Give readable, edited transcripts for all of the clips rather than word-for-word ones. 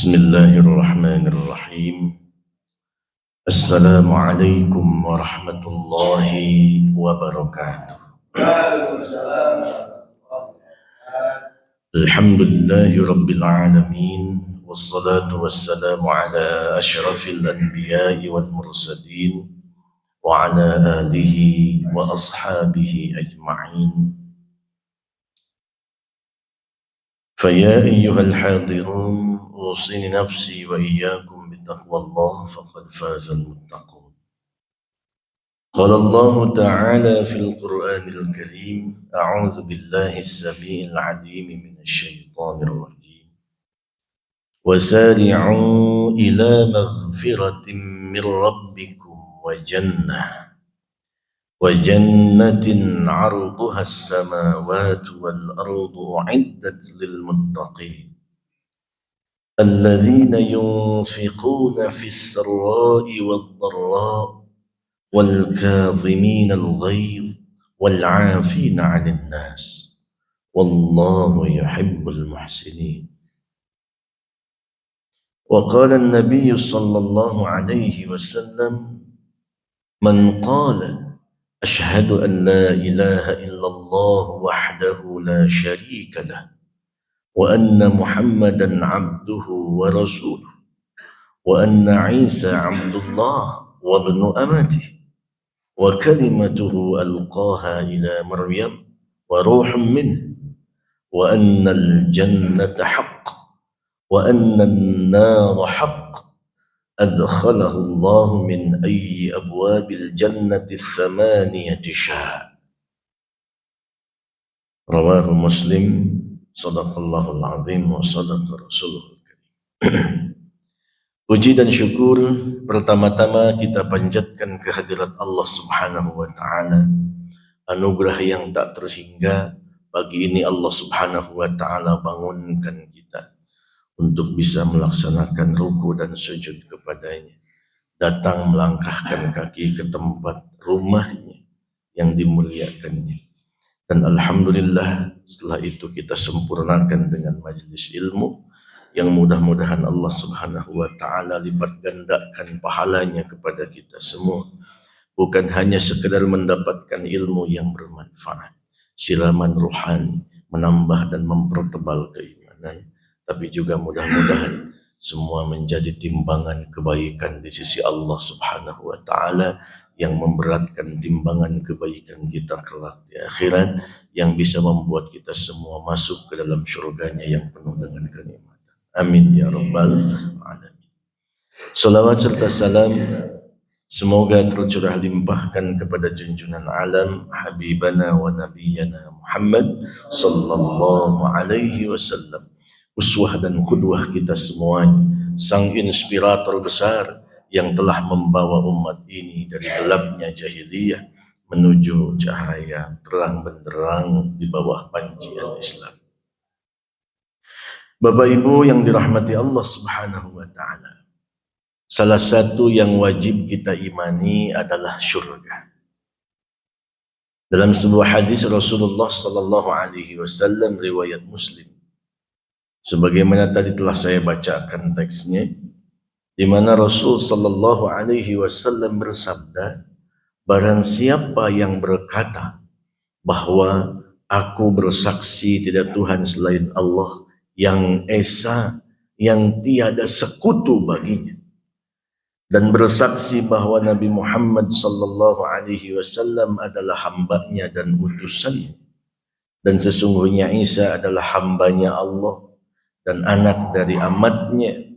Bismillahirrahmanirrahim. Assalamualaikum warahmatullahi wabarakatuh. Alhamdulillahi rabbil alamin. Wassalatu wassalamu ala ashrafil anbiya'i wal mursalin wa ala alihi wa ashabihi ajma'in. فيا أيها الحاضرون أوصي نفسي وإياكم بتقوى الله فقد فاز المتقون. قال الله تعالى في القرآن الكريم: أعوذ بالله السميع العليم من الشيطان الرجيم. وسارعوا إلى مغفرة من ربكم وجنة عرضها السماوات والأرض أعدت للمتقين الذين ينفقون في السراء والضراء والكاظمين الغيظ والعافين عن الناس والله يحب المحسنين. وقال النبي صلى الله عليه وسلم: من قال أشهد أن لا إله إلا الله وحده لا شريك له وأن محمدا عبده ورسوله وأن عيسى عبد الله وابن أمته وكلمته ألقاها إلى مريم وروح منه وأن الجنة حق وأن النار حق أدخله الله من أي أبواب الجنة الثمانية شاء. رواه مسلم. صدق الله العظيم وصدق رسوله الكريم. Puji dan syukur pertama-tama kita panjatkan kehadirat Allah Subhanahu wa taala, anugerah yang tak terhingga. Pagi ini Allah Subhanahu wa taala bangunkan kita untuk bisa melaksanakan ruku dan sujud kepadanya, datang melangkahkan kaki ke tempat rumahnya yang dimuliakannya. Dan alhamdulillah setelah itu kita sempurnakan dengan majlis ilmu yang mudah-mudahan Allah Subhanahu wa taala lipat gandakan pahalanya kepada kita semua. Bukan hanya sekedar mendapatkan ilmu yang bermanfaat, siraman rohani, menambah dan mempertebal keimanan, tapi juga mudah-mudahan semua menjadi timbangan kebaikan di sisi Allah Subhanahu wa taala yang memberatkan timbangan kebaikan kita kelak di akhirat, yang bisa membuat kita semua masuk ke dalam syurganya yang penuh dengan kenikmatan. Amin ya rabbal alamin. Salawat serta salam semoga tercurah limpahkan kepada junjungan alam habibana wa nabiyyana Muhammad sallallahu alaihi wasallam, uswah dan qudwah kita semuanya, sang inspirator besar yang telah membawa umat ini dari gelapnya jahiliyah menuju cahaya terang benderang di bawah pancian Islam. Bapak Ibu yang dirahmati Allah Subhanahu wa taala, salah satu yang wajib kita imani adalah syurga. Dalam sebuah hadis Rasulullah sallallahu alaihi wasallam riwayat Muslim, sebagaimana tadi telah saya bacakan teksnya, di mana Rasul sallallahu alaihi wasallam bersabda, barang siapa yang berkata bahwa aku bersaksi tidak Tuhan selain Allah yang esa, yang tiada sekutu baginya, dan bersaksi bahwa Nabi Muhammad sallallahu alaihi wasallam adalah hambanya dan utusannya, dan sesungguhnya Isa adalah hambanya Allah dan anak dari amatnya,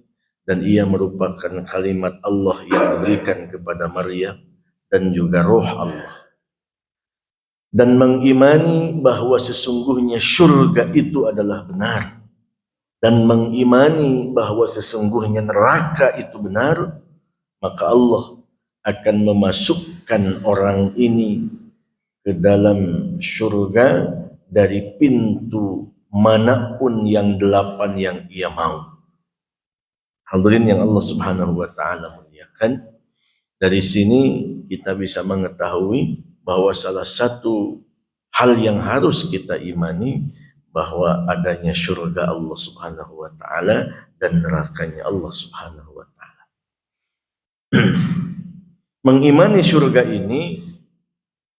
dan ia merupakan kalimat Allah yang diberikan kepada Maryam dan juga roh Allah, dan mengimani bahwa sesungguhnya syurga itu adalah benar, dan mengimani bahwa sesungguhnya neraka itu benar, maka Allah akan memasukkan orang ini ke dalam syurga dari pintu manapun yang 8 yang ia mau. Hadirin yang Allah Subhanahu wa taala muliakan, dari sini kita bisa mengetahui bahwa salah satu hal yang harus kita imani, bahwa adanya surga Allah Subhanahu wa taala dan nerakanya Allah Subhanahu wa taala. Mengimani surga ini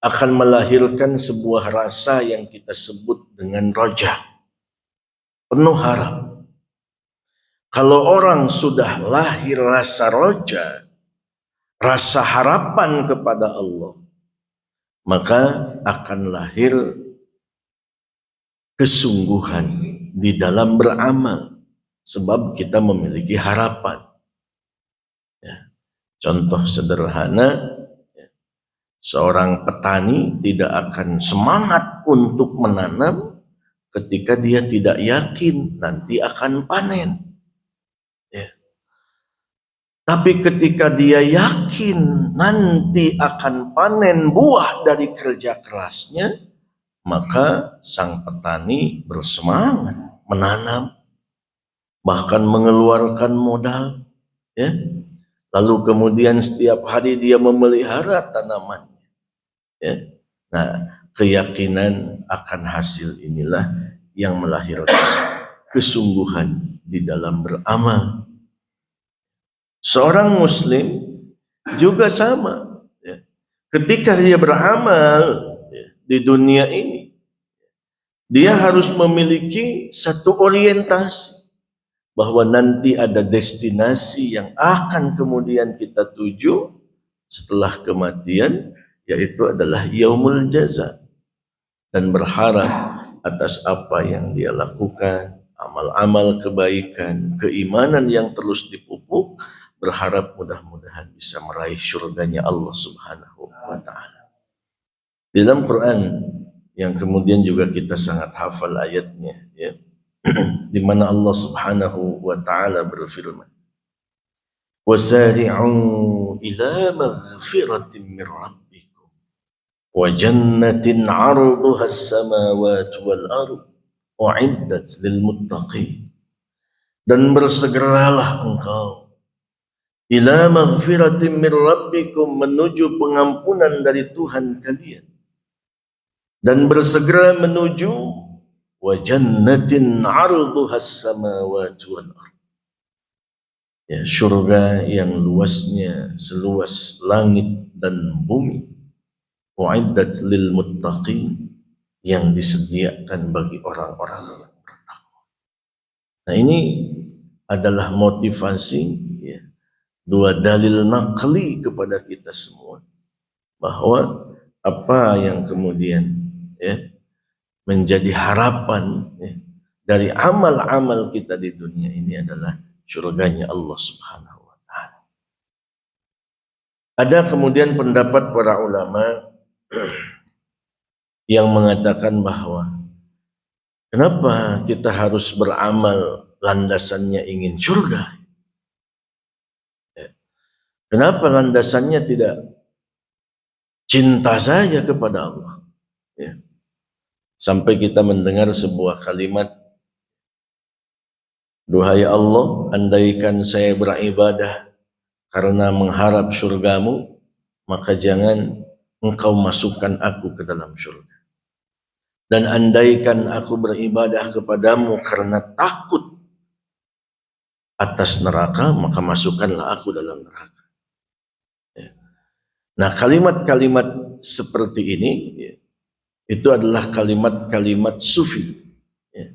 akan melahirkan sebuah rasa yang kita sebut dengan roja, penuh harap. Kalau orang sudah lahir rasa roja, rasa harapan kepada Allah, maka akan lahir kesungguhan di dalam beramal, sebab kita memiliki harapan. Ya. Contoh sederhana, seorang petani tidak akan semangat untuk menanam ketika dia tidak yakin nanti akan panen. Ya. Tapi ketika dia yakin nanti akan panen buah dari kerja kerasnya, maka sang petani bersemangat menanam, bahkan mengeluarkan modal, ya. Lalu kemudian setiap hari dia memelihara tanamannya, ya. Nah, keyakinan akan hasil inilah yang melahirkan kesungguhan di dalam beramal. Seorang muslim juga sama, ya. Ketika dia beramal di dunia ini, dia harus memiliki satu orientasi bahwa nanti ada destinasi yang akan kemudian kita tuju setelah kematian, yaitu adalah yaumul jaza, dan berharap atas apa yang dia lakukan, amal-amal kebaikan, keimanan yang terus dipupuk, berharap mudah-mudahan bisa meraih surganya Allah Subhanahu wa taala. Di dalam Quran yang kemudian juga kita sangat hafal ayatnya, ya, di mana Allah Subhanahu wa taala berfirman, "Wasari'u ila maghfiratin min rabbikum wa jannatin 'arduha as-samawati wal ardh u'iddat lil muttaqin." Dan bersegeralah engkau ila maghfiratin min rabbikum, menuju pengampunan dari Tuhan kalian, dan bersegera menuju wa jannatin 'arduha as-samawati wal ardh, ya, surga yang luasnya seluas langit dan bumi, u'iddat lil muttaqin, yang disediakan bagi orang-orang yang bertakwa. Nah, ini adalah motivasi, ya, dua dalil naqli kepada kita semua bahwa apa yang kemudian, ya, menjadi harapan, ya, dari amal-amal kita di dunia ini adalah surganya Allah Subhanahu wa taala. Ada kemudian pendapat para ulama yang mengatakan bahwa kenapa kita harus beramal landasannya ingin surga? Ya. Kenapa landasannya tidak cinta saja kepada Allah? Ya. Sampai kita mendengar sebuah kalimat, "Duhai Allah, andaikan saya beribadah karena mengharap surgamu, maka jangan engkau masukkan aku ke dalam surga. Dan andaikan aku beribadah kepadamu karena takut atas neraka, maka masukkanlah aku dalam neraka." Ya. Nah, kalimat-kalimat seperti ini, ya, itu adalah kalimat-kalimat sufi, ya,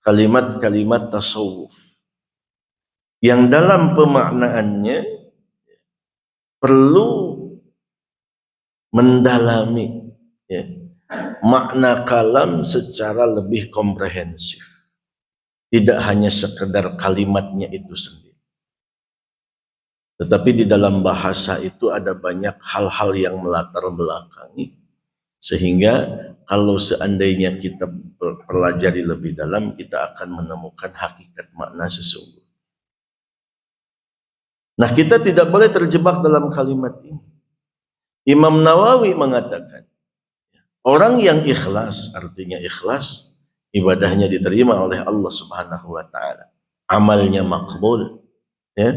kalimat-kalimat tasawuf, yang dalam pemaknaannya perlu mendalami, ya, makna kalam secara lebih komprehensif, tidak hanya sekedar kalimatnya itu sendiri, tetapi di dalam bahasa itu ada banyak hal-hal yang melatar belakangi, sehingga kalau seandainya kita pelajari lebih dalam, kita akan menemukan hakikat makna sesungguhnya. Nah, kita tidak boleh terjebak dalam kalimat ini. Imam Nawawi mengatakan, orang yang ikhlas, artinya ikhlas, ibadahnya diterima oleh Allah Subhanahu wa taala, amalnya makbul, ya.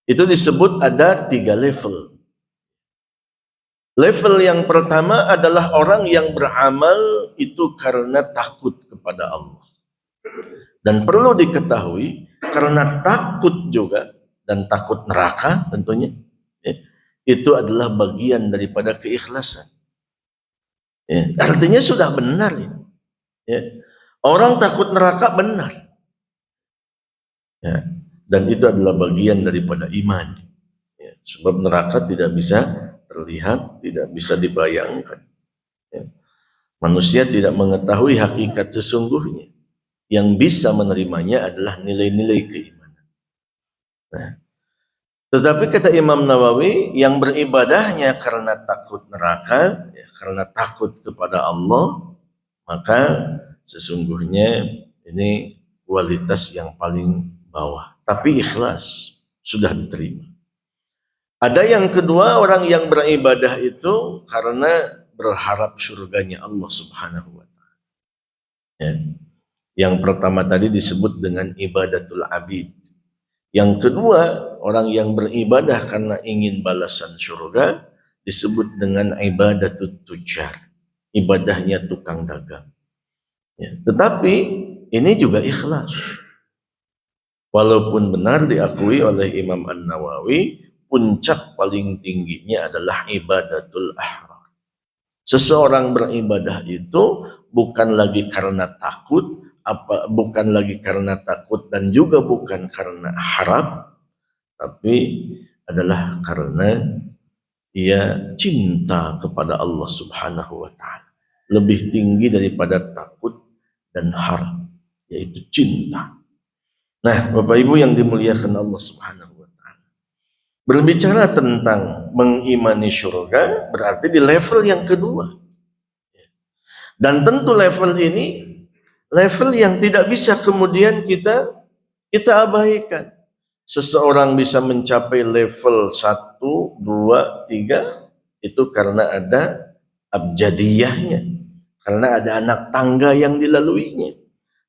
Itu disebut ada 3 level. Level yang pertama adalah orang yang beramal itu karena takut kepada kepada Allah. Dan perlu diketahui, karena takut juga, dan takut neraka tentunya, ya, itu adalah bagian daripada keikhlasan. Ya, artinya sudah benar ini. Ya. Orang takut neraka benar. Ya. Dan itu adalah bagian daripada iman. Ya. Sebab neraka tidak bisa terlihat, tidak bisa dibayangkan. Ya. Manusia tidak mengetahui hakikat sesungguhnya. Yang bisa menerimanya adalah nilai-nilai keimanan. Nah, tetapi kata Imam Nawawi, yang beribadahnya karena takut neraka, ya, karena takut kepada Allah, maka sesungguhnya ini kualitas yang paling bawah. Tapi ikhlas sudah diterima. Ada yang kedua, orang yang beribadah itu karena berharap surganya Allah Subhanahu wa Ta'ala. Ya. Yang pertama tadi disebut dengan ibadatul abid. Yang kedua, orang yang beribadah karena ingin balasan surga disebut dengan ibadatul tujar. Ibadahnya tukang dagang. Ya. Tetapi ini juga ikhlas. Walaupun benar diakui oleh Imam An-Nawawi, puncak paling tingginya adalah ibadatul ahrar. Seseorang beribadah itu bukan lagi karena takut, bukan lagi karena takut dan juga bukan karena harap, tapi adalah karena ia cinta kepada Allah Subhanahu wa Ta'ala. Lebih tinggi daripada takut dan harap, yaitu cinta. Nah, Bapak Ibu yang dimuliakan Allah Subhanahu wa Ta'ala, berbicara tentang mengimani surga berarti di level yang kedua. Dan tentu level ini level yang tidak bisa kemudian kita abaikan. Seseorang bisa mencapai level 1, 2, 3 itu karena ada abjadiyahnya, karena ada anak tangga yang dilaluinya.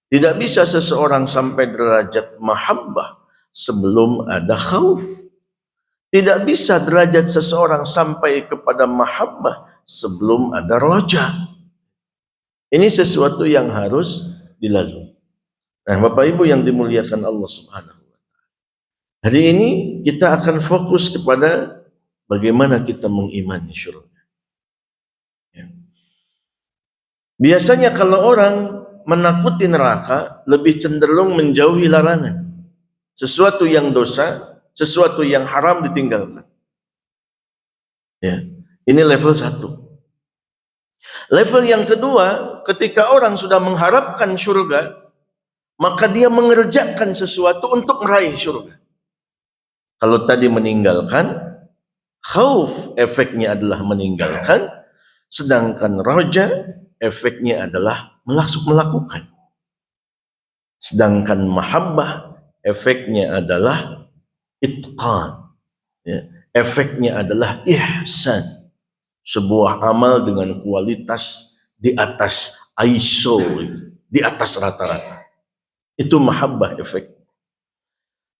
Tidak bisa seseorang sampai derajat mahabbah sebelum ada khauf. Tidak bisa derajat seseorang sampai kepada mahabbah sebelum ada roja. Ini sesuatu yang harus dilalui. Nah, Bapak Ibu yang dimuliakan Allah Subhanahu wa Ta'ala, hari ini kita akan fokus kepada bagaimana kita mengimani surga. Ya. Biasanya kalau orang menakuti neraka, lebih cenderung menjauhi larangan. Sesuatu yang dosa, sesuatu yang haram ditinggalkan. Ya. Ini level 1. Level yang kedua, ketika orang sudah mengharapkan surga, maka dia mengerjakan sesuatu untuk meraih surga. Kalau tadi meninggalkan, khauf efeknya adalah meninggalkan, sedangkan roja efeknya adalah melakukan. Sedangkan mahabbah efeknya adalah itqan. Ya. Efeknya adalah ihsan. Sebuah amal dengan kualitas di atas ISO, di atas rata-rata. Itu mahabbah efek.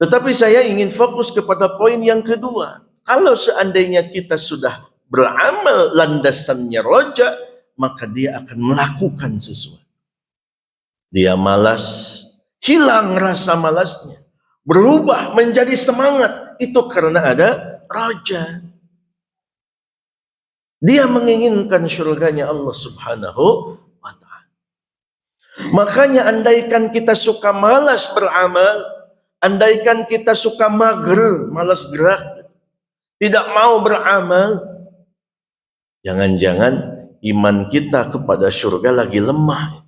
Tetapi saya ingin fokus kepada poin yang kedua. Kalau seandainya kita sudah beramal landasannya roja, maka dia akan melakukan sesuatu. Dia malas, hilang rasa malasnya, berubah menjadi semangat. Itu karena ada roja. Dia menginginkan surganya Allah Subhanahu wa Ta'ala. Makanya andaikan kita suka malas beramal, andaikan kita suka mager, malas gerak, tidak mau beramal, jangan-jangan iman kita kepada surga lagi lemah.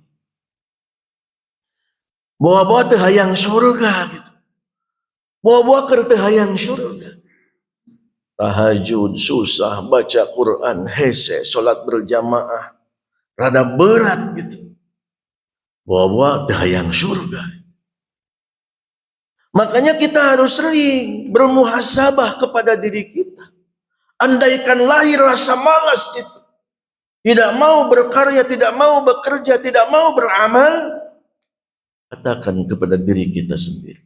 Bawa-bawa terhayang surga gitu. Bawa-bawa terhayang surga. Tahajud susah, baca Quran hese, sholat berjamaah rada berat gitu. Bawa dayang surga. Makanya kita harus sering bermuhasabah kepada diri kita. Andaikan lahir rasa malas itu, tidak mau berkarya, tidak mau bekerja, tidak mau beramal, katakan kepada diri kita sendiri,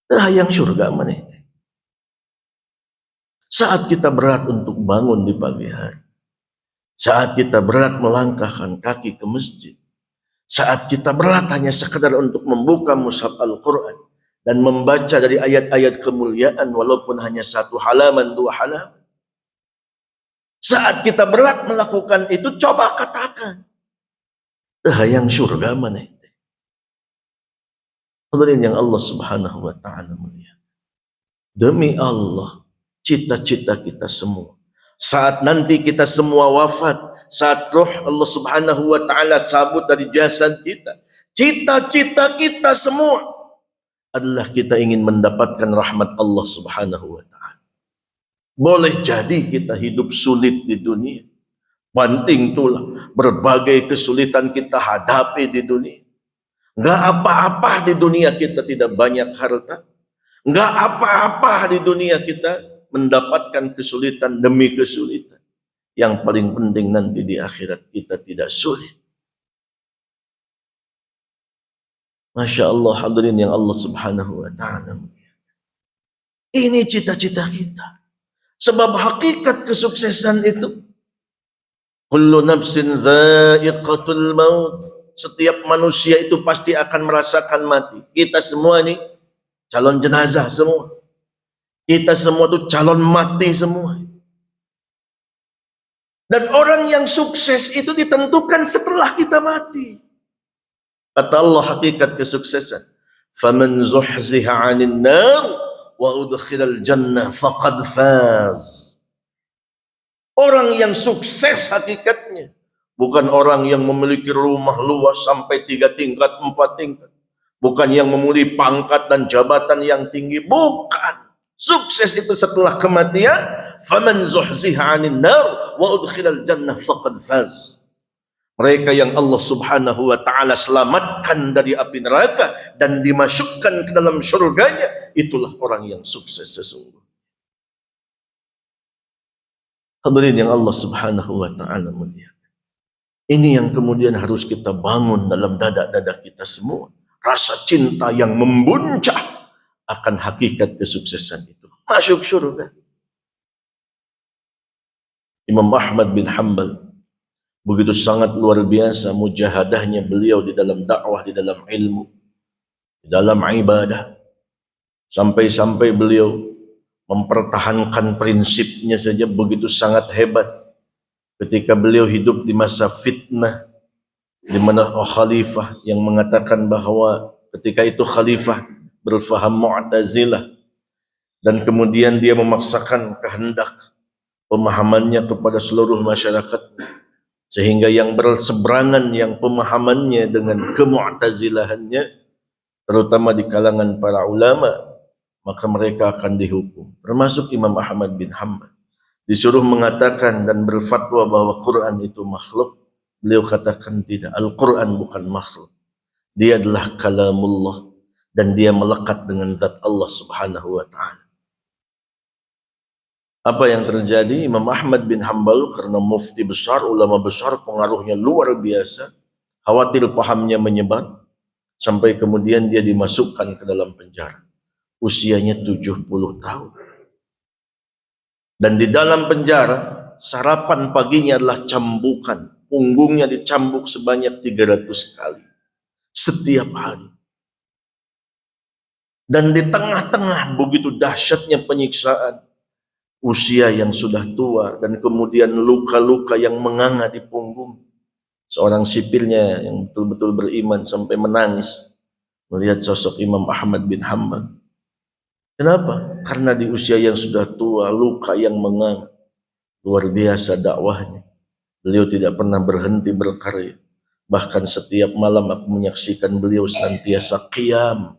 dayang surga mana itu? Saat kita berat untuk bangun di pagi hari, saat kita berat melangkahkan kaki ke masjid, Saat kita berat hanya sekedar untuk membuka mushaf Al-Quran dan membaca dari ayat-ayat kemuliaan walaupun hanya 1 halaman, 2 halaman. Saat kita berat melakukan itu, coba katakan, yang surga mana? Hadirin yang Allah Subhanahu wa taala mulia. Demi Allah, cita-cita kita semua, saat nanti kita semua wafat, saat roh Allah Subhanahu wa taala cabut dari jasad kita, cita-cita kita semua adalah kita ingin mendapatkan rahmat Allah Subhanahu wa taala. Boleh jadi kita hidup sulit di dunia, banting tulang, berbagai kesulitan kita hadapi di dunia. Enggak apa-apa di dunia kita tidak banyak harta, enggak apa-apa di dunia kita mendapatkan kesulitan demi kesulitan. Yang paling penting nanti di akhirat kita tidak sulit. Masya Allah, hadirin yang Allah Subhanahu wa ta'ala. Ini cita-cita kita. Sebab hakikat kesuksesan itu, kullu nafsin dha'iqatul maut. Setiap manusia itu pasti akan merasakan mati. Kita semua ini calon jenazah semua. Kita semua itu calon mati semua. Dan orang yang sukses itu ditentukan setelah kita mati. Kata Allah hakikat kesuksesan, faman zuhziha 'anil nar wa udkhilal jannah faqad faz. Orang yang sukses hakikatnya bukan orang yang memiliki rumah luas sampai 3 tingkat, 4 tingkat. Bukan yang memiliki pangkat dan jabatan yang tinggi. Bukan. Sukses itu setelah kematian. Faman zuhziha 'anil nar wa udkhilal jannah faqad faz. Mereka yang Allah Subhanahu wa ta'ala selamatkan dari api neraka dan dimasukkan ke dalam surganya, itulah orang yang sukses sesungguhnya. Hadirin yang Allah Subhanahu wa ta'ala mulia. Ini yang kemudian harus kita bangun dalam dada-dada kita semua. Rasa cinta yang membuncah akan hakikat kesuksesan itu. Masuk surga. Imam Ahmad bin Hanbal begitu sangat luar biasa mujahadahnya beliau di dalam dakwah, di dalam ilmu, di dalam ibadah. Sampai-sampai beliau mempertahankan prinsipnya saja begitu sangat hebat. Ketika beliau hidup di masa fitnah, di mana khalifah yang mengatakan bahwa ketika itu khalifah berfaham Mu'tazilah, dan kemudian dia memaksakan kehendak pemahamannya kepada seluruh masyarakat, sehingga yang berseberangan yang pemahamannya dengan kemu'tazilahannya, terutama di kalangan para ulama, maka mereka akan dihukum. Termasuk Imam Ahmad bin Hanbal. Disuruh mengatakan dan berfatwa bahwa Quran itu makhluk. Beliau katakan tidak, Al-Quran bukan makhluk. Dia adalah kalamullah dan dia melekat dengan zat Allah Subhanahu wa ta'ala. Apa yang terjadi? Imam Ahmad bin Hanbal karena mufti besar, ulama besar, pengaruhnya luar biasa, khawatir pahamnya menyebar, sampai kemudian dia dimasukkan ke dalam penjara. Usianya 70 tahun. Dan di dalam penjara, sarapan paginya adalah cambukan. Punggungnya dicambuk sebanyak 300 kali. Setiap hari. Dan di tengah-tengah begitu dahsyatnya penyiksaan, usia yang sudah tua dan kemudian luka-luka yang menganga di punggung. Seorang sipilnya yang betul-betul beriman sampai menangis melihat sosok Imam Ahmad bin Hanbal. Kenapa? Karena di usia yang sudah tua, luka yang menganga. Luar biasa dakwahnya. Beliau tidak pernah berhenti berkarya. Bahkan setiap malam aku menyaksikan beliau senantiasa qiyamul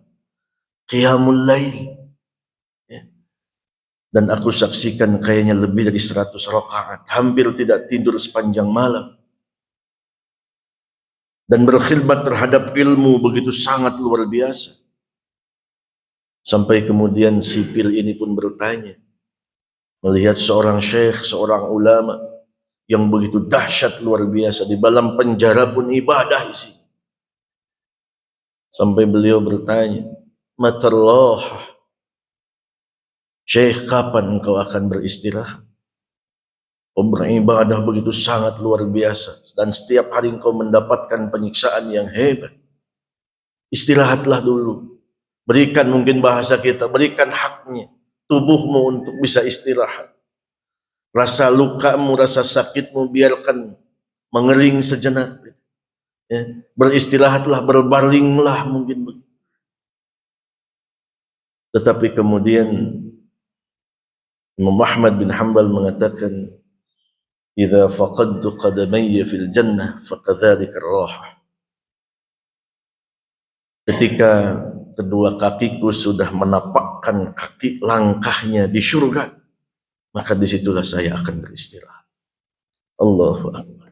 lail. Dan aku saksikan kayaknya lebih dari 100 rakaat, hampir tidak tidur sepanjang malam. Dan berkhidmat terhadap ilmu begitu sangat luar biasa. Sampai kemudian sipil ini pun bertanya, melihat seorang syekh, seorang ulama yang begitu dahsyat luar biasa, di dalam penjara pun ibadah isi. Sampai beliau bertanya, matallah, Syekh, kapan engkau akan beristirahat? beribadah begitu sangat luar biasa, dan setiap hari engkau mendapatkan penyiksaan yang hebat. Istirahatlah dulu. Berikan, mungkin bahasa kita, berikan haknya tubuhmu untuk bisa istirahat. Rasa lukamu, rasa sakitmu biarkan mengering sejenak. Ya. Beristirahatlah, berbalinglah mungkin begitu. Tetapi kemudian Imam Ahmad bin Hanbal mengatakan, "Idza faqadtu qadamayya fil jannah faqadzalika ar-rahah." Ketika kedua kakiku sudah menapakkan kaki langkahnya di surga, maka disitulah saya akan beristirahat. Allahu Akbar.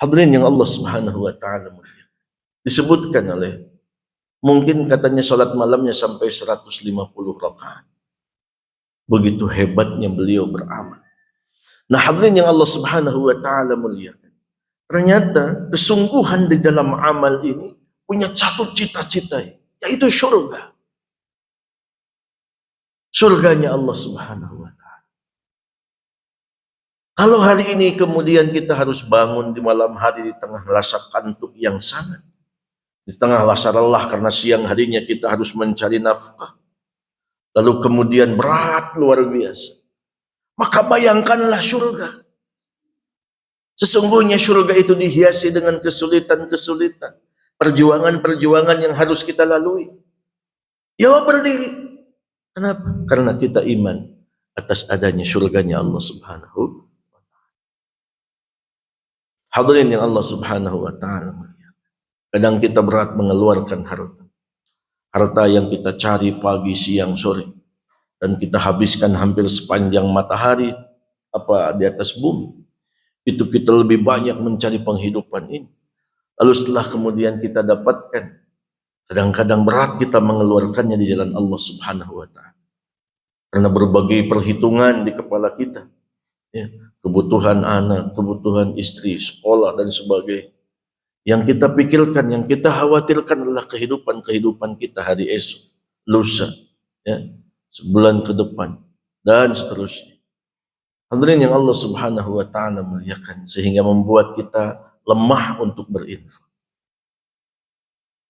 Hadirin yang Allah Subhanahu wa taala mulia. Disebutkan oleh, mungkin katanya salat malamnya sampai 150 rakaat. Begitu hebatnya beliau beramal. Nah, hadirin yang Allah Subhanahu wa taala muliakan. Ternyata kesungguhan di dalam amal ini punya satu cita-cita, yaitu surga. Surganya Allah Subhanahu wa taala. Kalau hari ini kemudian kita harus bangun di malam hari di tengah rasa kantuk yang sangat, di tengah rasa lelah karena siang harinya kita harus mencari nafkah, lalu kemudian berat luar biasa, maka bayangkanlah surga. Sesungguhnya surga itu dihiasi dengan kesulitan-kesulitan, perjuangan-perjuangan yang harus kita lalui. Ya berdiri. Kenapa? Karena kita iman atas adanya surganya Allah Subhanahu wa ta'ala. Hadirin yang Allah Subhanahu wa ta'ala. Kadang kita berat mengeluarkan harta. Harta yang kita cari pagi, siang, sore. Dan kita habiskan hampir sepanjang matahari di atas bumi. Itu kita lebih banyak mencari penghidupan ini. Lalu setelah kemudian kita dapatkan, kadang-kadang berat kita mengeluarkannya di jalan Allah Subhanahu wa ta'ala. Karena berbagai perhitungan di kepala kita. Ya, kebutuhan anak, kebutuhan istri, sekolah, dan sebagainya. Yang kita pikirkan, yang kita khawatirkan adalah kehidupan kita hari esok, lusa, ya, sebulan ke depan, dan seterusnya. Hadirin yang Allah Subhanahu wa ta'ala muliakan, sehingga membuat kita lemah untuk berinfak.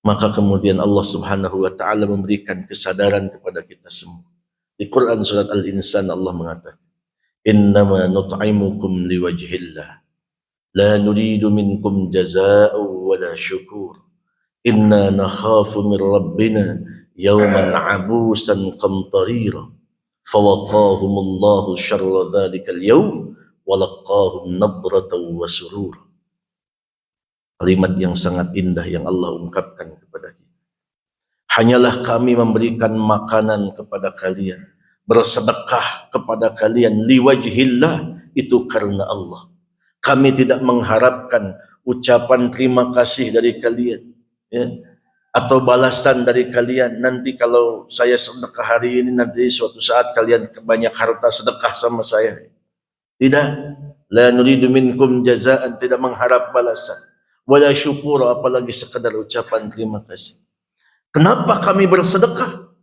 Maka kemudian Allah Subhanahu wa ta'ala memberikan kesadaran kepada kita semua. Di Quran surat Al-Insan Allah mengatakan, "Innama nut'imukum liwajhillah, la nuridu minkum jazaa'an wala syukur. Inna nakhafu min rabbina yawman 'abusan qamtarira. Fawaqahumullahu syarra dhalikal yawm wa laqahum nadratan wa surura." Kalimat yang sangat indah yang Allah ungkapkan kepada kita. Hanyalah kami memberikan makanan kepada kalian, bersedekah kepada kalian liwajhillah, itu karena Allah. Kami tidak mengharapkan ucapan terima kasih dari kalian, ya, atau balasan dari kalian. Nanti kalau saya sedekah hari ini, nanti suatu saat kalian banyak harta sedekah sama saya. Tidak. La nuridu minkum jazaan, tidak mengharap balasan. Wala syukur, apalagi sekadar ucapan terima kasih. Kenapa kami bersedekah?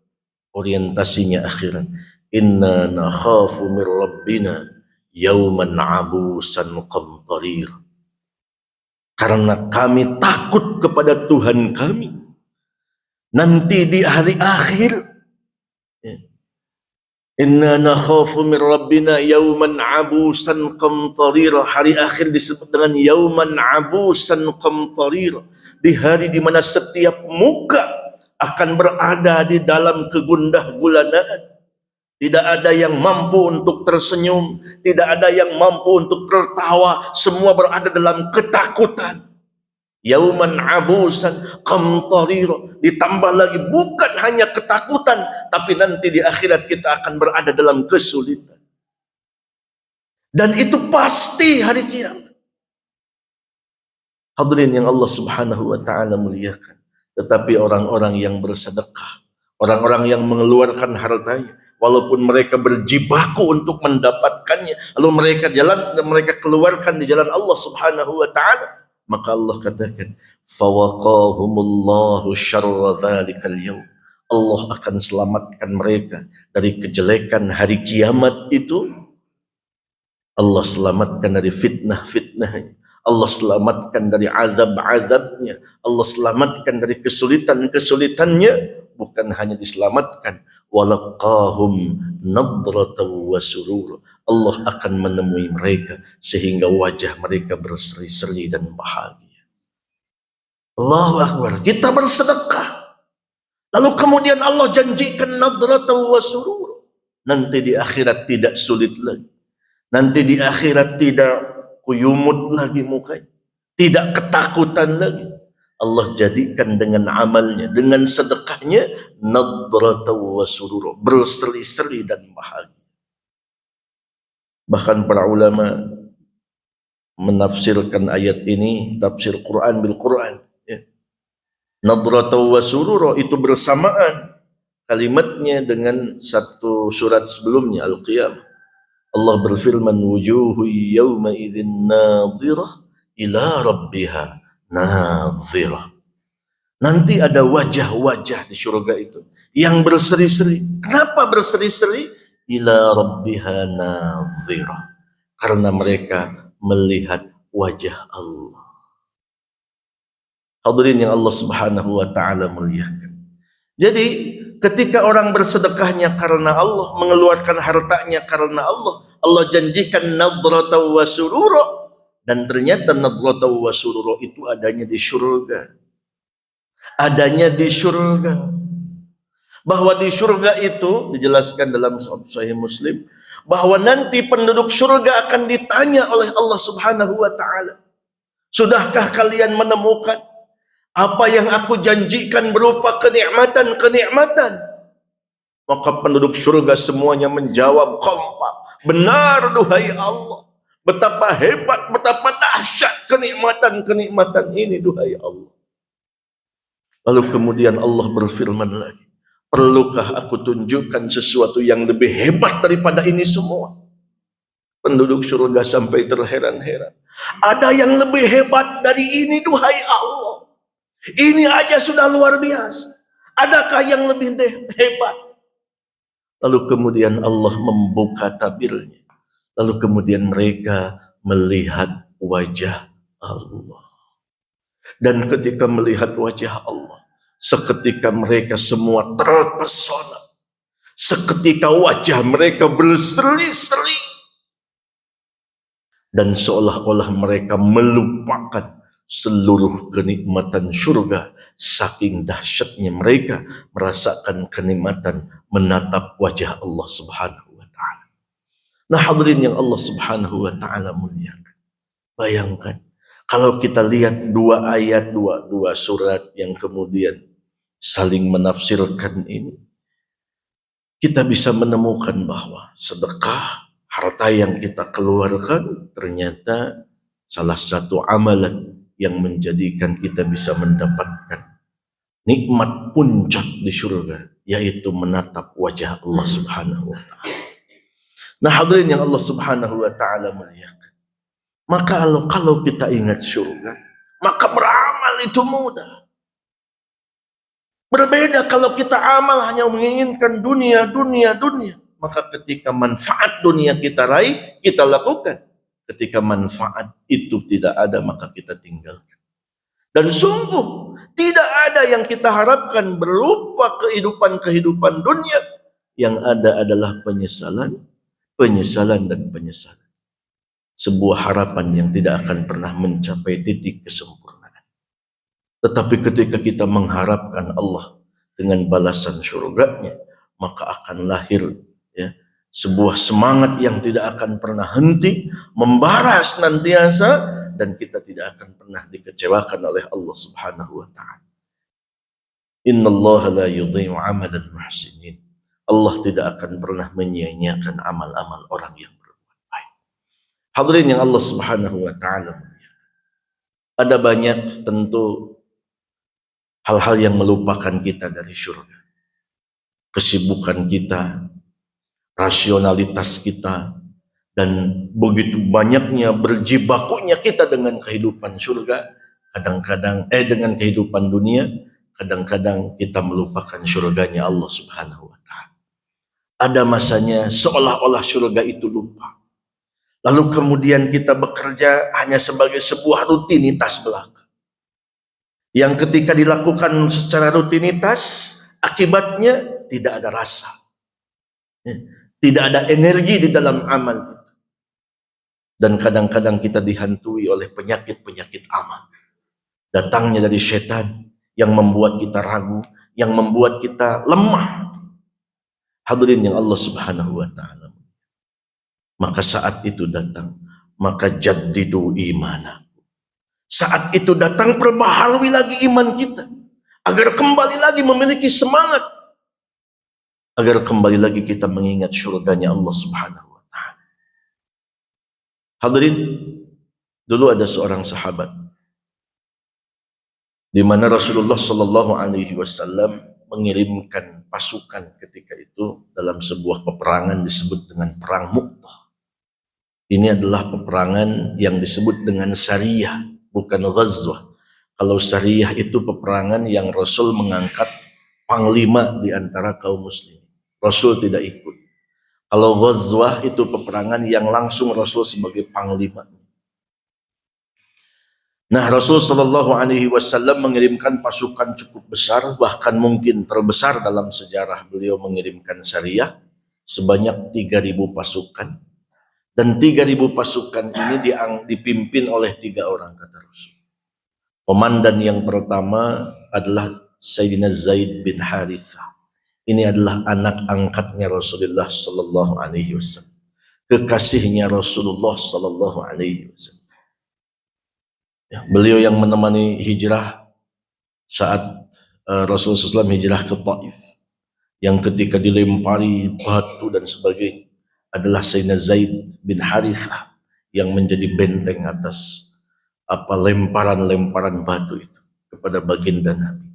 Orientasinya akhirat. Inna nakhafu min rabbina yawman 'abusan qamtarir. Karena kami takut kepada Tuhan kami nanti di hari akhir. Inna nakhafu min rabbina yawman 'abusan qamtarir. Hari akhir disebut dengan yawman 'abusan qamtarir. Di hari di mana setiap muka akan berada di dalam kegundah gulanaan. Tidak ada yang mampu untuk tersenyum, tidak ada yang mampu untuk tertawa, semua berada dalam ketakutan. Yauman abusan qamtarira, ditambah lagi bukan hanya ketakutan, tapi nanti di akhirat kita akan berada dalam kesulitan. Dan itu pasti hari kiamat. Hadirin yang Allah Subhanahu wa ta'ala muliakan. Tetapi orang-orang yang bersedekah, orang-orang yang mengeluarkan hartanya, walaupun mereka berjibaku untuk mendapatkannya, lalu mereka keluarkan di jalan Allah Subhanahu wa ta'ala, maka Allah katakan, fawaqahumullahu syarra dzalikal yaum. Allah akan selamatkan mereka dari kejelekan hari kiamat itu Allah selamatkan dari fitnah-fitnahnya, Allah selamatkan dari azab-azabnya, Allah selamatkan dari kesulitan-kesulitannya. Bukan hanya diselamatkan, walaqahum nadratan wa surur, Allah akan menemui mereka sehingga wajah mereka berseri-seri dan bahagia. Allahu Akbar. Kita bersedekah, lalu kemudian Allah janjikan nadratan wa surur, nanti di akhirat tidak sulit lagi, nanti di akhirat tidak kuyumut lagi mukanya, tidak ketakutan lagi. Allah jadikan dengan amalnya, dengan sedekahnya, nadratan wa surur, berseri-seri dan bahagia. Bahkan para ulama menafsirkan ayat ini, tafsir Quran bil Quran, ya. Nadratan wa surur itu bersamaan kalimatnya dengan satu surat sebelumnya, Al-Qiyamah. Allah berfirman, wujuhu yawma idzin nadhirah ila rabbiha nadhirah. Nanti ada wajah-wajah di surga itu yang berseri-seri. Kenapa berseri-seri? Ila rabbiha nadhirah, karena mereka melihat wajah Allah. Hadirin yang Allah Subhanahu wa taala muliakan. Jadi ketika orang bersedekahnya karena Allah, mengeluarkan hartanya karena Allah, Allah janjikan nadratan wa surura, dan ternyata nadratan wa surura itu adanya di surga. Adanya di surga. Bahwa di surga itu dijelaskan dalam Sahih Muslim, bahwa nanti penduduk surga akan ditanya oleh Allah Subhanahu wa taala, sudahkah kalian menemukan apa yang aku janjikan berupa kenikmatan-kenikmatan? Maka penduduk surga semuanya menjawab kompak, benar duhai Allah. Betapa hebat, betapa dahsyat kenikmatan-kenikmatan ini duhai Allah. Lalu kemudian Allah berfirman lagi, perlukah aku tunjukkan sesuatu yang lebih hebat daripada ini semua? Penduduk surga sampai terheran-heran. Ada yang lebih hebat dari ini duhai Allah? Ini aja sudah luar biasa. Adakah yang lebih hebat? Lalu kemudian Allah membuka tabirnya. Lalu kemudian mereka melihat wajah Allah. Dan ketika melihat wajah Allah, seketika mereka semua terpesona. Seketika wajah mereka berseri-seri. Dan seolah-olah mereka melupakan seluruh kenikmatan surga, saking dahsyatnya mereka merasakan kenikmatan menatap wajah Allah Subhanahu wa taala. Nah, hadirin yang Allah Subhanahu wa taala muliakan. Bayangkan kalau kita lihat dua ayat, dua surat yang kemudian saling menafsirkan ini, kita bisa menemukan bahwa sedekah, harta yang kita keluarkan, ternyata salah satu amalan yang menjadikan kita bisa mendapatkan nikmat puncak di surga, yaitu menatap wajah Allah Subhanahu wa taala. Nah, hadirin yang Allah Subhanahu wa taala muliakan. Maka kalau kita ingat surga, maka beramal itu mudah. Berbeda kalau kita amal hanya menginginkan dunia. Maka ketika manfaat dunia kita raih, kita lakukan. Ketika manfaat itu tidak ada, maka kita tinggalkan. Dan sungguh tidak ada yang kita harapkan berupa kehidupan dunia. Yang ada adalah penyesalan dan penyesalan. Sebuah harapan yang tidak akan pernah mencapai titik kesempurnaan. Tetapi ketika kita mengharapkan Allah dengan balasan surganya, maka akan lahir, ya, sebuah semangat yang tidak akan pernah henti, membara senantiasa, dan kita tidak akan pernah dikecewakan oleh Allah Subhanahu wa taala. Innallaha la yudhi'u 'amalal muhsinin. Allah tidak akan pernah menyia-nyiakan amal-amal orang yang berbuat baik. Hadirin yang Allah Subhanahu wa taala, ada banyak tentu hal-hal yang melupakan kita dari surga. Kesibukan kita, rasionalitas kita, dan begitu banyaknya berjibakunya kita dengan kehidupan surga, kadang-kadang dengan kehidupan dunia, kadang-kadang kita melupakan surganya Allah Subhanahu wa taala. Ada masanya seolah-olah surga itu lupa. Lalu kemudian kita bekerja hanya sebagai sebuah rutinitas belaka. Yang ketika dilakukan secara rutinitas, akibatnya tidak ada rasa. Tidak ada energi di dalam amal itu. Dan kadang-kadang kita dihantui oleh penyakit-penyakit amal. Datangnya dari setan yang membuat kita ragu, yang membuat kita lemah. Hadirin yang Allah Subhanahu wa taala. Maka saat itu datang, maka jaddidu imana. Saat itu datang, perbaharui lagi iman kita agar kembali lagi memiliki semangat, agar kembali lagi kita mengingat syurganya Allah Subhanahu wa taala. Hadirin, dulu ada seorang sahabat di mana Rasulullah sallallahu alaihi wasallam mengirimkan pasukan ketika itu dalam sebuah peperangan disebut dengan perang Mu'tah. Ini adalah peperangan yang disebut dengan Sariyah, bukan Ghazwah. Kalau Sariyah itu peperangan yang Rasul mengangkat panglima di antara kaum muslim. Rasul tidak ikut. Kalau Ghazwah itu peperangan yang langsung Rasul sebagai panglima. Nah, Rasul sallallahu alaihi wasallam mengirimkan pasukan cukup besar, bahkan mungkin terbesar dalam sejarah beliau mengirimkan Sariyah, sebanyak 3.000 pasukan. Dan 3.000 pasukan ini dipimpin oleh 3 orang, kata Rasul. Komandan yang pertama adalah Sayyidina Zaid bin Harithah. Ini adalah anak angkatnya Rasulullah sallallahu alaihi wasallam, kekasihnya Rasulullah sallallahu alaihi wasallam. Ya, beliau yang menemani hijrah saat Rasulullah SAW hijrah ke Taif, yang ketika dilempari batu dan sebagainya adalah Sayyidina Zaid bin Harithah yang menjadi benteng atas lemparan-lemparan batu itu kepada baginda Nabi.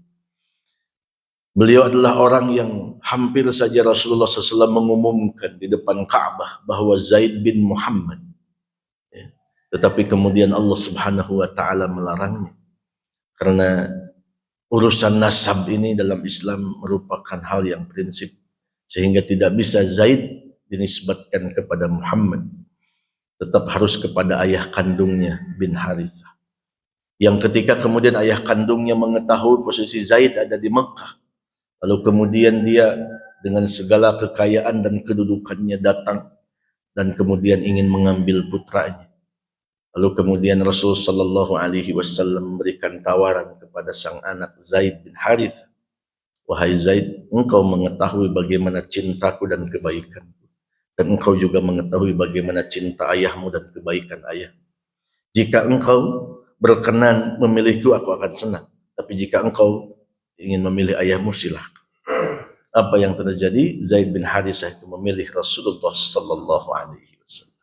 Beliau adalah orang yang hampir saja Rasulullah SAW mengumumkan di depan Ka'bah bahwa Zaid bin Muhammad. Ya. Tetapi kemudian Allah Subhanahu wa taala melarangnya. Karena urusan nasab ini dalam Islam merupakan hal yang prinsip, sehingga tidak bisa Zaid dinisbatkan kepada Muhammad, tetap harus kepada ayah kandungnya bin Harithah. Yang ketika kemudian ayah kandungnya mengetahui posisi Zaid ada di Mekah, lalu kemudian dia dengan segala kekayaan dan kedudukannya datang dan kemudian ingin mengambil putranya. Lalu kemudian Rasul sallallahu alaihi wasallam memberikan tawaran kepada sang anak Zaid bin Harithah, wahai Zaid, engkau mengetahui bagaimana cintaku dan kebaikanku, dan engkau juga mengetahui bagaimana cinta ayahmu dan kebaikan ayah. Jika engkau berkenan memilihku, aku akan senang. Tapi jika engkau ingin memilih ayahmu, silahkan. Apa yang terjadi? Zaid bin Harithah itu memilih Rasulullah sallallahu alaihi wasallam.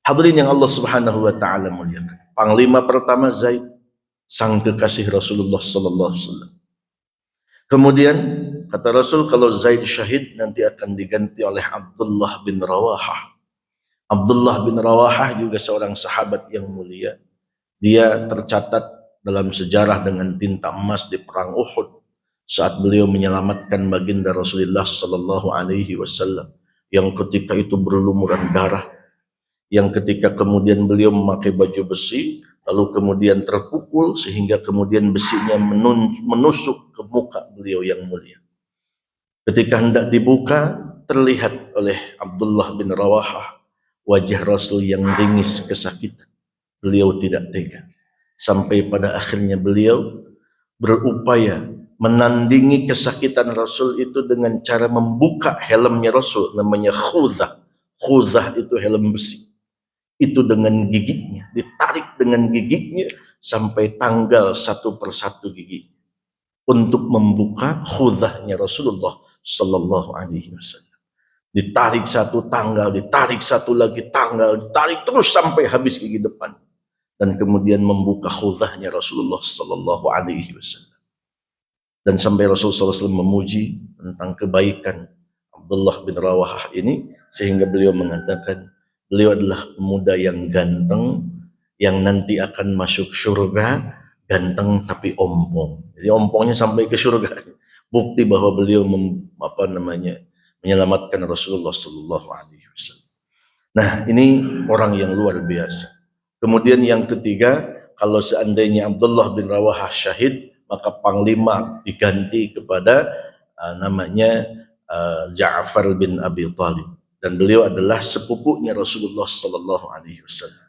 Hadirin yang Allah Subhanahu wa taala muliakan. Panglima pertama Zaid, sang kekasih Rasulullah sallallahu alaihi wasallam. Kemudian kata Rasul, kalau Zaid syahid nanti akan diganti oleh Abdullah bin Rawahah. Abdullah bin Rawahah juga seorang sahabat yang mulia. Dia tercatat dalam sejarah dengan tinta emas di perang Uhud saat beliau menyelamatkan baginda Rasulullah sallallahu alaihi wasallam yang ketika itu berlumuran darah, yang ketika kemudian beliau memakai baju besi, lalu kemudian terpukul sehingga kemudian besinya menusuk ke muka beliau yang mulia. Ketika hendak dibuka, terlihat oleh Abdullah bin Rawahah wajah Rasul yang ringis kesakitan. Beliau tidak tega. Sampai pada akhirnya beliau berupaya menandingi kesakitan Rasul itu dengan cara membuka helmnya Rasul, namanya khuzah. Khuzah itu helm besi. Itu dengan giginya, ditarik dengan giginya sampai tanggal satu persatu gigi untuk membuka khuzahnya Rasulullah sallallahu alaihi wasallam. Ditarik satu tanggal, ditarik satu lagi tanggal, ditarik terus sampai habis gigi depan, dan kemudian membuka khuzahnya Rasulullah sallallahu alaihi wasallam. Dan sampai Rasulullah SAW memuji tentang kebaikan Abdullah bin Rawahah ini, sehingga beliau mengatakan beliau adalah pemuda yang ganteng, yang nanti akan masuk surga, ganteng tapi ompong. Jadi ompongnya sampai ke surga. Bukti bahwa beliau menyelamatkan Rasulullah sallallahu alaihi wasallam. Nah, ini orang yang luar biasa. Kemudian yang ketiga, kalau seandainya Abdullah bin Rawahah syahid, maka panglima diganti kepada namanya Ja'far bin Abi Thalib, dan beliau adalah sepupunya Rasulullah sallallahu alaihi wasallam.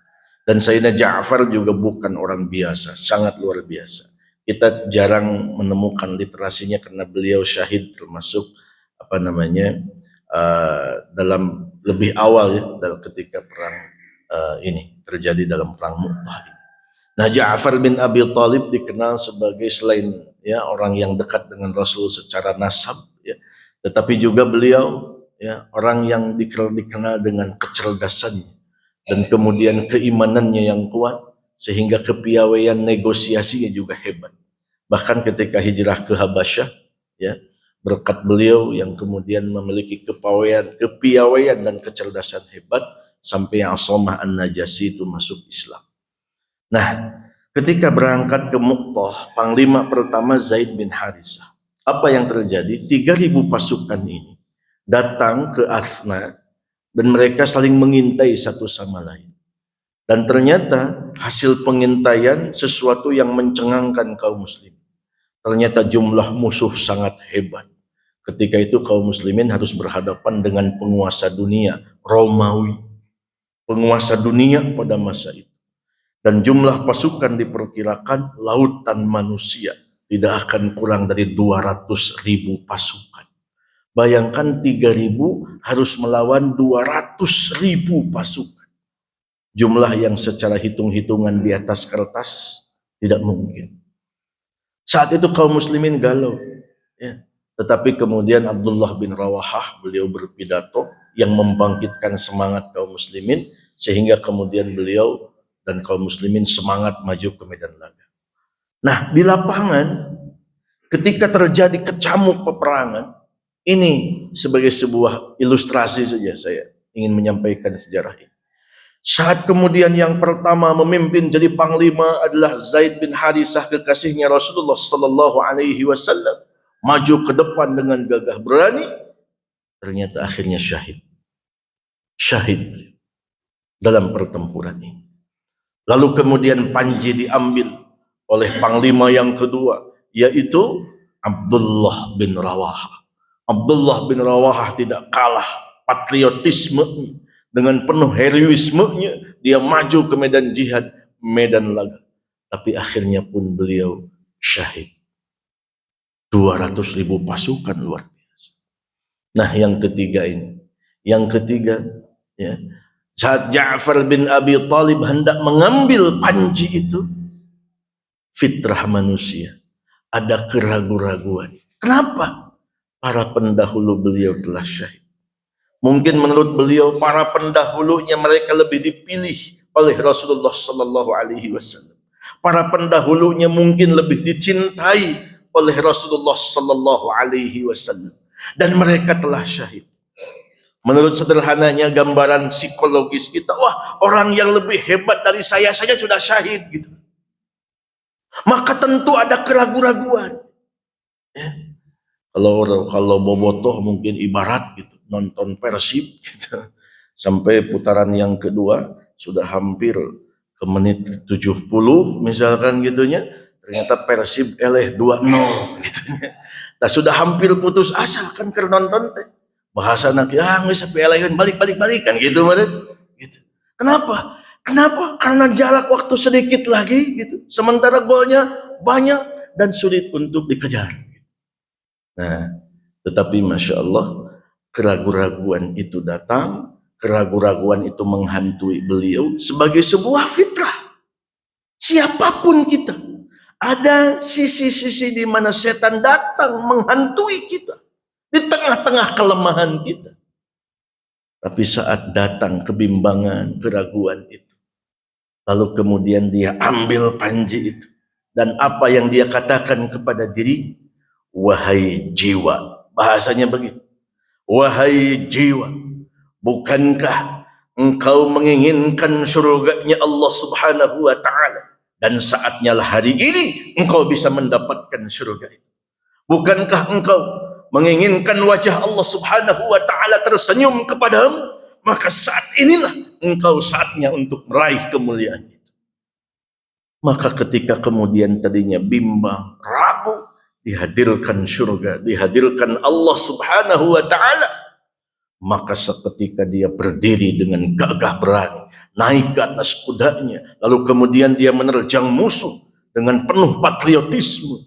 Dan Sayyidina Ja'far juga bukan orang biasa, sangat luar biasa. Kita jarang menemukan literasinya karena beliau syahid termasuk dalam lebih awal ya, dalam ketika perang ini terjadi dalam perang Mu'tah. Nah, Ja'far bin Abi Thalib dikenal sebagai selain ya orang yang dekat dengan Rasul secara nasab ya, tetapi juga beliau ya orang yang dikenal dengan kecerdasannya dan kemudian keimanannya yang kuat, sehingga kepiawaian negosiasinya juga hebat. Bahkan ketika hijrah ke Habasyah ya, berkat beliau yang kemudian memiliki kepiawaian dan kecerdasan hebat, sampai Asomah An-Najasi itu masuk Islam. Nah, ketika berangkat ke Mu'tah, panglima pertama Zaid bin Harisah. Apa yang terjadi? 3.000 pasukan ini datang ke Athna dan mereka saling mengintai satu sama lain. Dan ternyata hasil pengintaian sesuatu yang mencengangkan kaum muslim. Ternyata jumlah musuh sangat hebat. Ketika itu kaum muslimin harus berhadapan dengan penguasa dunia, Romawi. Penguasa dunia pada masa itu. Dan jumlah pasukan diperkirakan lautan manusia tidak akan kurang dari 200.000 pasukan. Bayangkan 3.000 harus melawan 200.000 pasukan. Jumlah yang secara hitung-hitungan di atas kertas tidak mungkin. Saat itu kaum muslimin galau. Ya. Tetapi kemudian Abdullah bin Rawahah, beliau berpidato yang membangkitkan semangat kaum muslimin, sehingga kemudian beliau dan kaum muslimin semangat maju ke medan laga. Nah, di lapangan ketika terjadi kecamuk peperangan, ini sebagai sebuah ilustrasi saja saya ingin menyampaikan sejarah ini. Saat kemudian yang pertama memimpin jadi panglima adalah Zaid bin Harisah, kekasihnya Rasulullah sallallahu alaihi wasallam, maju ke depan dengan gagah berani, ternyata akhirnya syahid dalam pertempuran ini. Lalu kemudian panji diambil oleh panglima yang kedua, yaitu Abdullah bin Rawahah. Abdullah bin Rawahah tidak kalah patriotismenya, dengan penuh heroismenya dia maju ke medan jihad, medan laga. Tapi akhirnya pun beliau syahid. 200.000 pasukan luar biasa. Nah, yang ketiga ini. Yang ketiga, ya, saat Ja'far bin Abi Thalib hendak mengambil panji itu, fitrah manusia ada keraguan-raguan. Kenapa? Para pendahulu beliau telah syahid. Mungkin menurut beliau para pendahulunya mereka lebih dipilih oleh Rasulullah sallallahu alaihi wasallam. Para pendahulunya mungkin lebih dicintai oleh Rasulullah sallallahu alaihi wasallam, dan mereka telah syahid. Menurut sederhananya gambaran psikologis kita, wah, orang yang lebih hebat dari saya saja sudah syahid gitu. Maka tentu ada keraguan-raguan. Ya. Kalau bobotoh mungkin ibarat gitu, nonton Persib gitu. Sampai putaran yang kedua sudah hampir ke menit 70 misalkan gitunya, ternyata Persib eleh 2-0 gitunya. Nah, sudah hampir putus asa kan keur nonton teh. Bahasa anak ya geus sampai elehan balik kan gitu meureun gitu. Kenapa? Karena jarak waktu sedikit lagi gitu. Sementara golnya banyak dan sulit untuk dikejar. Nah, tetapi Masya Allah, keraguan-raguan itu datang, keraguan-raguan itu menghantui beliau sebagai sebuah fitrah. Siapapun kita, ada sisi-sisi di mana setan datang menghantui kita, di tengah-tengah kelemahan kita. Tapi saat datang kebimbangan, keraguan itu, lalu kemudian dia ambil panji itu, dan apa yang dia katakan kepada diri, wahai jiwa, bahasanya begitu, wahai jiwa, bukankah engkau menginginkan surganya Allah subhanahu wa ta'ala, dan saatnya lah hari ini engkau bisa mendapatkan surga itu. Bukankah engkau menginginkan wajah Allah subhanahu wa ta'ala tersenyum kepadamu, maka saat inilah engkau saatnya untuk meraih kemuliaan itu. Maka ketika kemudian tadinya bimbang, ragu, dihadirkan surga, dihadirkan Allah Subhanahu wa Ta'ala, maka seketika dia berdiri dengan gagah berani, naik ke atas kudanya, lalu kemudian dia menerjang musuh dengan penuh patriotisme,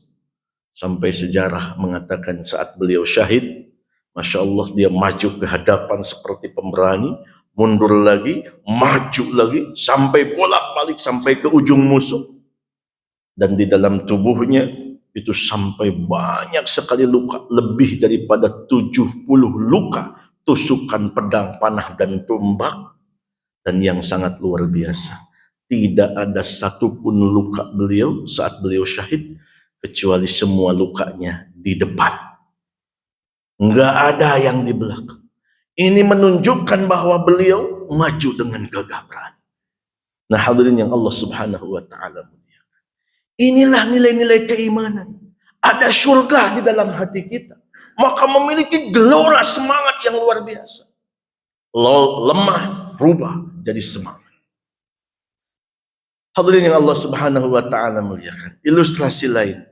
sampai sejarah mengatakan saat beliau syahid, Masya Allah, dia maju ke hadapan seperti pemberani, mundur lagi, maju lagi, sampai bolak-balik sampai ke ujung musuh, dan di dalam tubuhnya itu sampai banyak sekali luka, lebih daripada 70 luka, tusukan pedang, panah, dan tombak. Dan yang sangat luar biasa, tidak ada satupun luka beliau saat beliau syahid, kecuali semua lukanya di depan. Enggak ada yang di belakang. Ini menunjukkan bahwa beliau maju dengan gagah berani. Nah hadirin yang Allah Subhanahu wa Ta'ala muliakan, inilah nilai-nilai keimanan. Ada surga di dalam hati kita, maka memiliki gelora semangat yang luar biasa. Lemah rubah jadi semangat. Hadirin yang Allah Subhanahu wa Ta'ala muliakan, ilustrasi lain,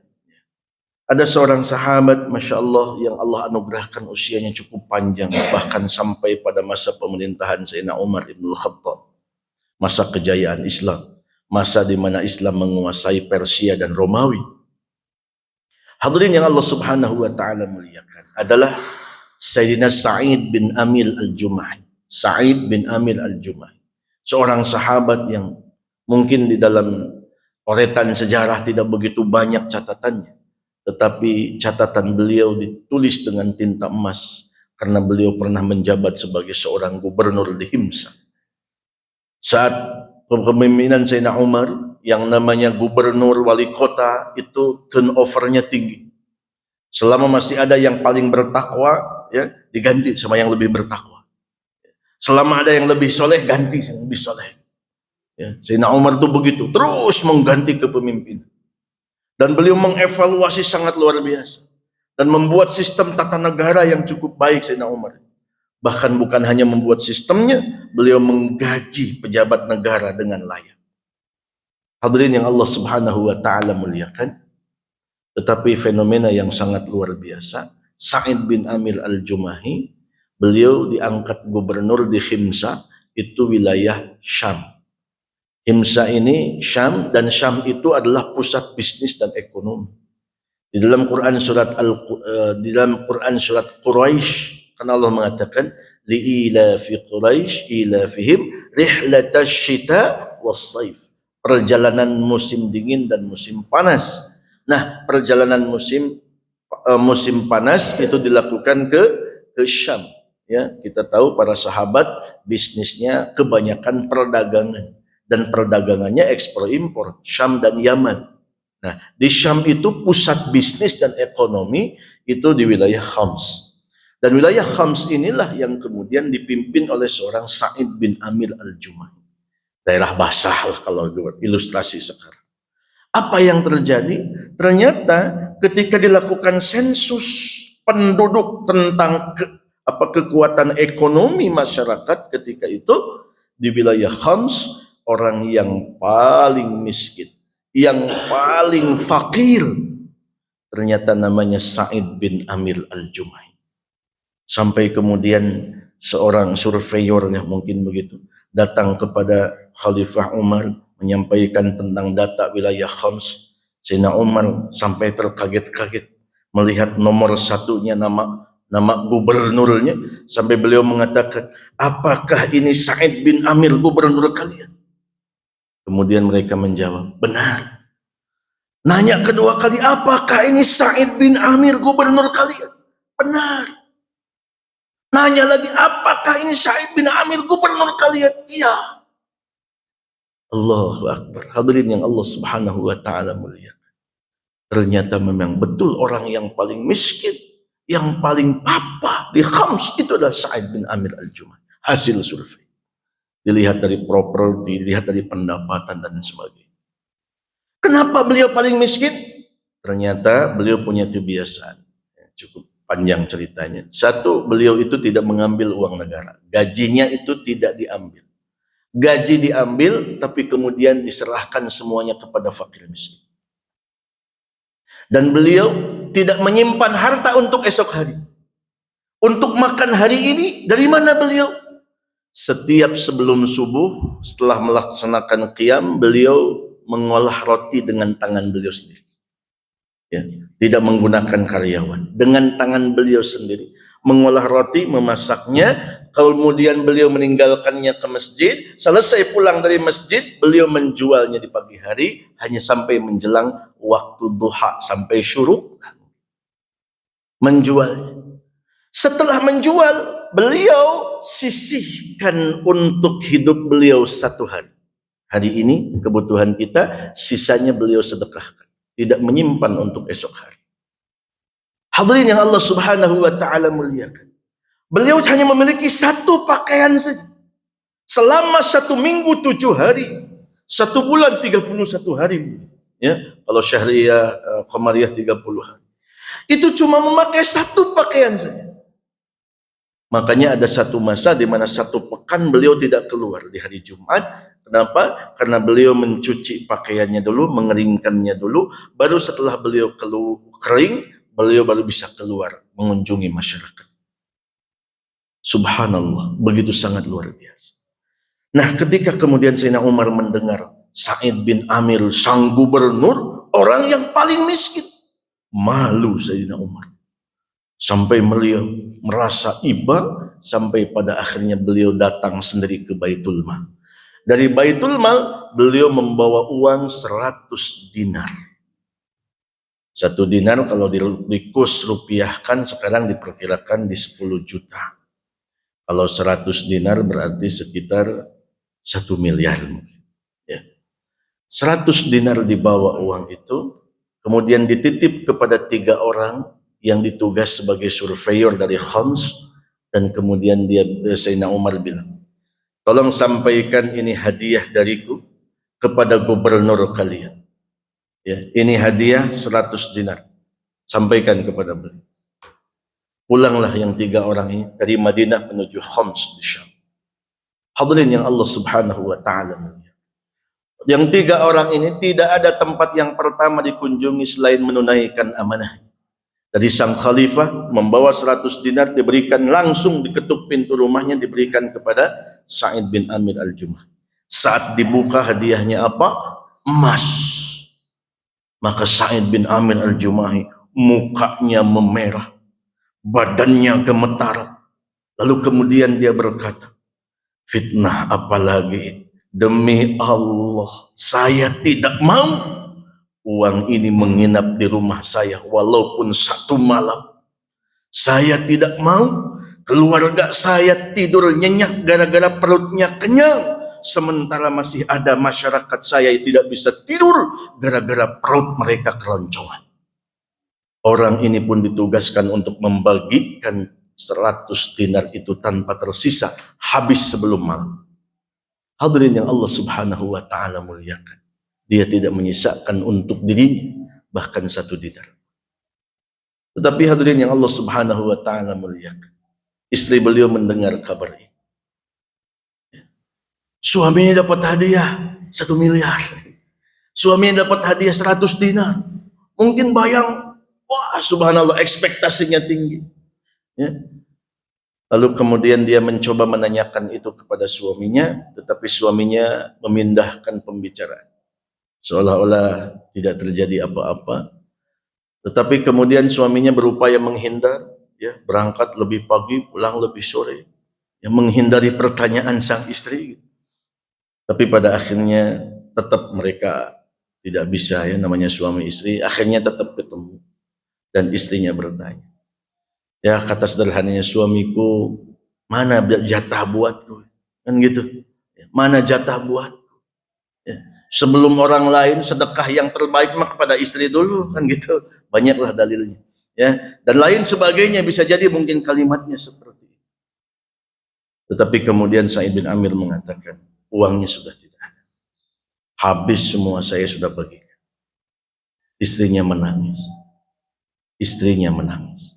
ada seorang sahabat, Masya Allah, yang Allah anugerahkan usianya cukup panjang, bahkan sampai pada masa pemerintahan Sayyidina Umar ibn Khattab, masa kejayaan Islam, masa di mana Islam menguasai Persia dan Romawi. Hadirin yang Allah Subhanahu wa Ta'ala muliakan, adalah Sayyidina Sa'id bin Amir al-Jumahi. Sa'id bin Amir al-Jumahi, seorang sahabat yang mungkin di dalam coretan sejarah tidak begitu banyak catatannya, tetapi catatan beliau ditulis dengan tinta emas karena beliau pernah menjabat sebagai seorang gubernur di Himsa. Saat kepemimpinan Sayyidina Umar, yang namanya gubernur wali kota itu turnovernya tinggi. Selama masih ada yang paling bertakwa, ya diganti sama yang lebih bertakwa. Selama ada yang lebih soleh, ganti yang lebih soleh. Ya, Sayyidina Umar itu begitu, terus mengganti kepemimpinan. Dan beliau mengevaluasi sangat luar biasa dan membuat sistem tata negara yang cukup baik Sayyidina Umar. Bahkan bukan hanya membuat sistemnya, beliau menggaji pejabat negara dengan layak. Hadirin yang Allah Subhanahu wa Ta'ala muliakan, tetapi fenomena yang sangat luar biasa, Sa'id bin Amir al-Jumahi, beliau diangkat gubernur di Himsa, itu wilayah Syam. Himsa ini Syam, dan Syam itu adalah pusat bisnis dan ekonomi. Di dalam Quran surat Quraisy, kan Allah mengatakan li'ila fi Quraisy ilafihim rihlatash shita was-saif. Perjalanan musim dingin dan musim panas. Nah, perjalanan musim panas itu dilakukan ke Syam. Ya, kita tahu para sahabat bisnisnya kebanyakan perdagangan. Dan perdagangannya ekspor impor, Syam dan Yaman. Nah, di Syam itu pusat bisnis dan ekonomi itu di wilayah Khams. Dan wilayah Khams inilah yang kemudian dipimpin oleh seorang Sa'id bin Amir al-Jumahi. Daerah basah lah kalau ilustrasi sekarang. Apa yang terjadi? Ternyata ketika dilakukan sensus penduduk tentang kekuatan ekonomi masyarakat ketika itu di wilayah Khams, orang yang paling miskin, yang paling fakir, ternyata namanya Sa'id bin Amir al-Jumahi. Sampai kemudian seorang surveyornya mungkin begitu, datang kepada Khalifah Umar, menyampaikan tentang data wilayah Khams. Sayyidina Umar sampai terkaget-kaget melihat nomor satunya nama gubernurnya, sampai beliau mengatakan, apakah ini Sa'id bin Amir gubernur kalian? Kemudian mereka menjawab, benar. Nanya kedua kali, apakah ini Sa'id bin Amir gubernur kalian? Benar. Nanya lagi, apakah ini Sa'id bin Amir gubernur kalian? Iya. Allahu Akbar. Hadirin yang Allah Subhanahu wa Ta'ala muliakan. Ternyata memang betul orang yang paling miskin, yang paling papa di Khams itu adalah Sa'id bin Amir al-Jumahi. Hasil survei. Dilihat dari properti, dilihat dari pendapatan dan sebagainya. Kenapa beliau paling miskin? Ternyata beliau punya kebiasaan. Cukup panjang ceritanya. Satu, beliau itu tidak mengambil uang negara. Gajinya itu tidak diambil. Gaji diambil, tapi kemudian diserahkan semuanya kepada fakir miskin. Dan beliau tidak menyimpan harta untuk esok hari. Untuk makan hari ini, dari mana beliau? Setiap sebelum subuh, setelah melaksanakan qiyam, beliau mengolah roti dengan tangan beliau sendiri. Ya, tidak menggunakan karyawan, dengan tangan beliau sendiri mengolah roti, memasaknya, kemudian beliau meninggalkannya ke masjid. Selesai pulang dari masjid, beliau menjualnya di pagi hari hanya sampai menjelang waktu duha, sampai syuruk menjualnya. Setelah menjual, beliau sisihkan untuk hidup beliau satu hari. Hari ini kebutuhan kita, sisanya beliau sedekahkan. Tidak menyimpan untuk esok hari. Hadirin yang Allah Subhanahu wa taala muliakan. Beliau hanya memiliki satu pakaian saja. Selama 1 minggu 7 hari. 1 bulan 31 hari. Ya, kalau Syahriyah Qamariyah 30 hari. Itu cuma memakai satu pakaian saja. Makanya ada satu masa di mana 1 pekan beliau tidak keluar di hari Jumat. Kenapa? Karena beliau mencuci pakaiannya dulu, mengeringkannya dulu, baru setelah beliau kering, beliau baru bisa keluar mengunjungi masyarakat. Subhanallah, begitu sangat luar biasa. Nah, ketika kemudian Sayyidina Umar mendengar Sa'id bin Amir sang gubernur, orang yang paling miskin, malu Sayyidina Umar. Sampai beliau merasa iba, sampai pada akhirnya beliau datang sendiri ke Baitul Mal. Dari Baitul Mal, beliau membawa uang 100 dinar. 1 dinar kalau dikus rupiahkan sekarang diperkirakan di 10 juta. Kalau 100 dinar berarti sekitar 1 miliar. Ya. 100 dinar dibawa uang itu, kemudian dititip kepada 3 orang yang ditugas sebagai surveyor dari Khams, dan kemudian Sayyidina Umar bilang, tolong sampaikan ini hadiah dariku kepada gubernur kalian. Ya, ini hadiah 100 dinar. Sampaikan kepada beliau. Pulanglah yang 3 orang ini dari Madinah menuju Khams di Syam. Hadirin yang Allah Subhanahu wa taala. Yang 3 orang ini tidak ada tempat yang pertama dikunjungi selain menunaikan amanah. Dari sang khalifah membawa 100 dinar diberikan langsung, diketuk pintu rumahnya, diberikan kepada Sa'id bin Amir al-Jumah. Saat dibuka hadiahnya apa? Emas. Maka Sa'id bin Amir al-Jumahi mukanya memerah, badannya gemetar. Lalu kemudian dia berkata, fitnah apalagi? Demi Allah, saya tidak mau uang ini menginap di rumah saya walaupun 1 malam. Saya tidak mau keluarga saya tidur nyenyak gara-gara perutnya kenyang, sementara masih ada masyarakat saya yang tidak bisa tidur gara-gara perut mereka keroncongan. Orang ini pun ditugaskan untuk membagikan 100 dinar itu tanpa tersisa, habis sebelum malam. Hadirin yang Allah Subhanahu wa taala muliakan. Dia tidak menyisakan untuk dirinya bahkan 1 dinar. Tetapi hadirin yang Allah Subhanahu wa taala muliakan, istri beliau mendengar kabar ini. Suaminya dapat hadiah 1 miliar. Suaminya dapat hadiah 100 dinar. Mungkin bayang, wah subhanallah, ekspektasinya tinggi. Ya. Lalu kemudian dia mencoba menanyakan itu kepada suaminya, tetapi suaminya memindahkan pembicaraan. Seolah-olah tidak terjadi apa-apa. Tetapi kemudian suaminya berupaya menghindar, ya, berangkat lebih pagi, pulang lebih sore, ya, menghindari pertanyaan sang istri. Tapi pada akhirnya tetap mereka tidak bisa, ya, namanya suami istri, akhirnya tetap ketemu. Dan istrinya bertanya, ya, kata sederhananya suamiku, mana jatah buatku? Kan gitu. Mana jatah buatku? Ya. Sebelum orang lain, sedekah yang terbaik mah kepada istri dulu, kan gitu. Banyaklah dalilnya. Ya. Dan lain sebagainya, bisa jadi mungkin kalimatnya seperti itu. Tetapi kemudian Sa'id bin Amir mengatakan, uangnya sudah tidak ada. Habis semua, saya sudah bagikan. Istrinya menangis. Istrinya menangis.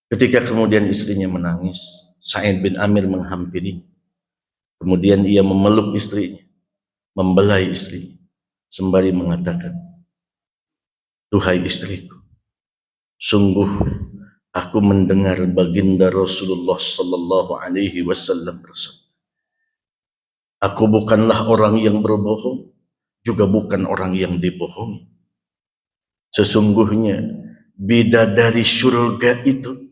Ketika kemudian istrinya menangis, Sa'id bin Amir menghampiri. Kemudian ia memeluk istrinya, membelai istrinya, sembari mengatakan, "Duhai istriku, sungguh aku mendengar baginda Rasulullah sallallahu alaihi wasallam bersabda, aku bukanlah orang yang berbohong, juga bukan orang yang dibohongi. Sesungguhnya bidadari surga itu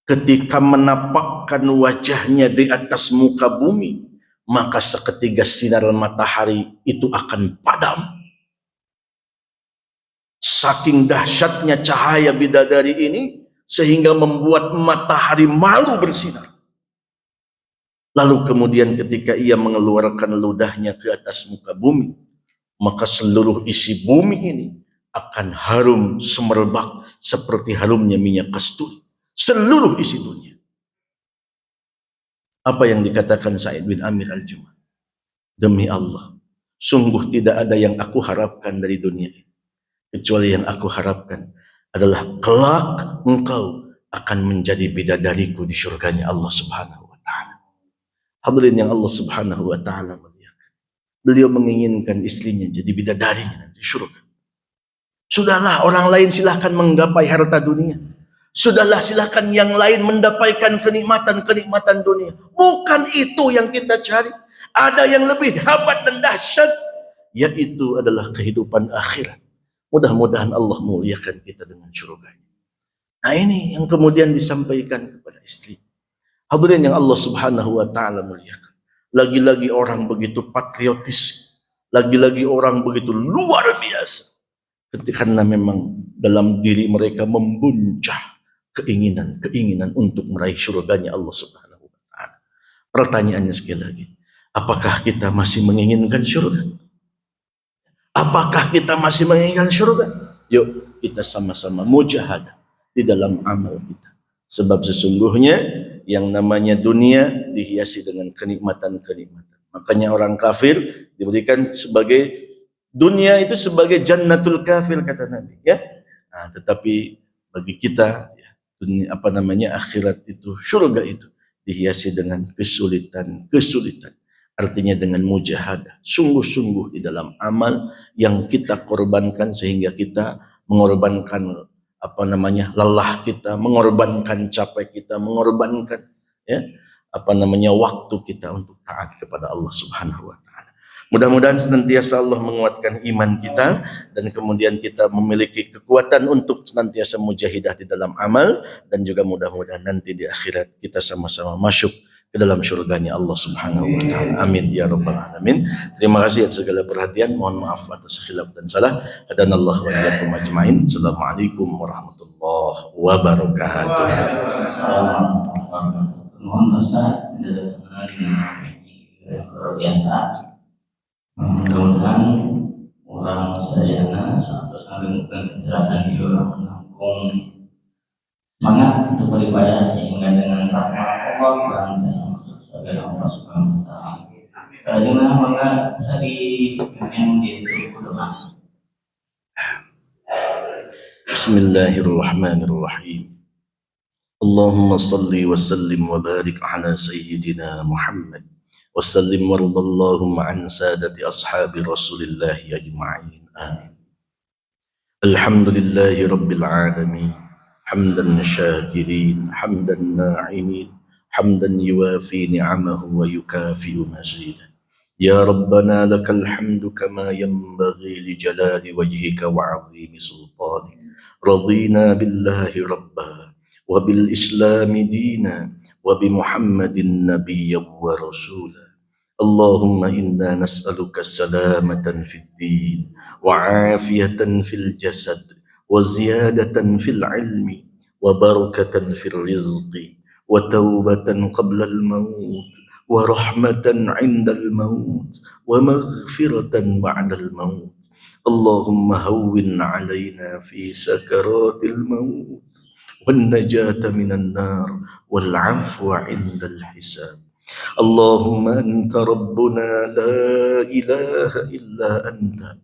ketika menapakkan wajahnya di atas muka bumi, maka seketika sinar matahari itu akan padam. Saking dahsyatnya cahaya bidadari ini sehingga membuat matahari malu bersinar. Lalu kemudian ketika ia mengeluarkan ludahnya ke atas muka bumi, maka seluruh isi bumi ini akan harum semerbak seperti harumnya minyak kasturi. Seluruh isi dunia. Apa yang dikatakan Sa'id bin Amir al-Jumahi? Demi Allah, sungguh tidak ada yang aku harapkan dari dunia ini, kecuali yang aku harapkan adalah kelak engkau akan menjadi bidadariku di surganya Allah subhanahu wa ta'ala. Hadirin yang Allah subhanahu wa ta'ala muliakan. Beliau menginginkan istrinya jadi bidadarinya nanti surga. Sudahlah, orang lain silahkan menggapai harta dunia. Sudahlah, silahkan yang lain mendapatkan kenikmatan-kenikmatan dunia. Bukan itu yang kita cari. Ada yang lebih hebat dan dahsyat, yaitu adalah kehidupan akhirat. Mudah-mudahan Allah muliakan kita dengan surganya. Nah, ini yang kemudian disampaikan kepada istri. Hadirin yang Allah subhanahu wa ta'ala muliakan. Lagi-lagi orang begitu patriotis. Lagi-lagi orang begitu luar biasa. Ketika memang dalam diri mereka membuncah keinginan untuk meraih surganya Allah subhanahu wa ta'ala. Pertanyaannya sekali lagi, apakah kita masih menginginkan surga? Apakah kita masih menginginkan surga? Yuk kita sama-sama mujahadah di dalam amal kita. Sebab sesungguhnya yang namanya dunia dihiasi dengan kenikmatan-kenikmatan. Makanya orang kafir diberikan sebagai dunia itu sebagai jannatul kafir kata Nabi, ya. Nah, tetapi bagi kita ya, dunia akhirat itu, surga itu dihiasi dengan kesulitan. Artinya dengan mujahadah, sungguh-sungguh di dalam amal yang kita korbankan sehingga kita mengorbankan lelah kita, mengorbankan capek kita, mengorbankan waktu kita untuk taat kepada Allah Subhanahu wa taala. Mudah-mudahan senantiasa Allah menguatkan iman kita dan kemudian kita memiliki kekuatan untuk senantiasa mujahidah di dalam amal, dan juga mudah-mudahan nanti di akhirat kita sama-sama masuk ke dalam surganya Allah Subhanahu wa taala. Amin ya rabbal alamin. Terima kasih atas segala perhatian. Mohon maaf atas khilaf dan salah. Hadanallahu wa iyyakum ajmain. Assalamualaikum warahmatullahi wabarakatuh. Mohon Ustaz, tidak sebenarnya luar biasa. Mudah-mudahan orang sadayana atau saling penjelasan di orang menampung semangat untuk beribadah sehingga dengan rahmat Allah dan bisa masuk surga Allah Subhanahu wa taala. Selanjutnya maka bisa dipimpin di doa. Bismillahirrahmanirrahim. Allahumma salli wa sallim wa barik ala sayyidina Muhammad wa sallim warḍallahumma an sadati ashabi Rasulillahi ajma'in. Amin. Alhamdulillahi rabbil alamin. Hamdan syakirin, hamdan na'imin, hamdan yuwafi ni'amahu wa yukafi'u mazidah. Ya Rabbana lakal hamdu kama yanbaghi li jalali wajhika wa 'azimi sultanik. Radina billahi rabba wa bil islami dina wa bi Muhammadin nabiyyan wa rasula. Allahumma inna nas'aluka salamatan fid din wa 'afiyatan fil jasad wa ziyadatan fil ilmi wa barakatan fil rizqi wa taubatan qabla al maut wa rahmatan 'inda al maut wa maghfiratan ba'da al maut. Allahumma hawwin 'alaina fi sakaratil maut wan najata minan nar wal 'afwa 'inda al hisab. Allahumma anta rabbuna la ilaha illa anta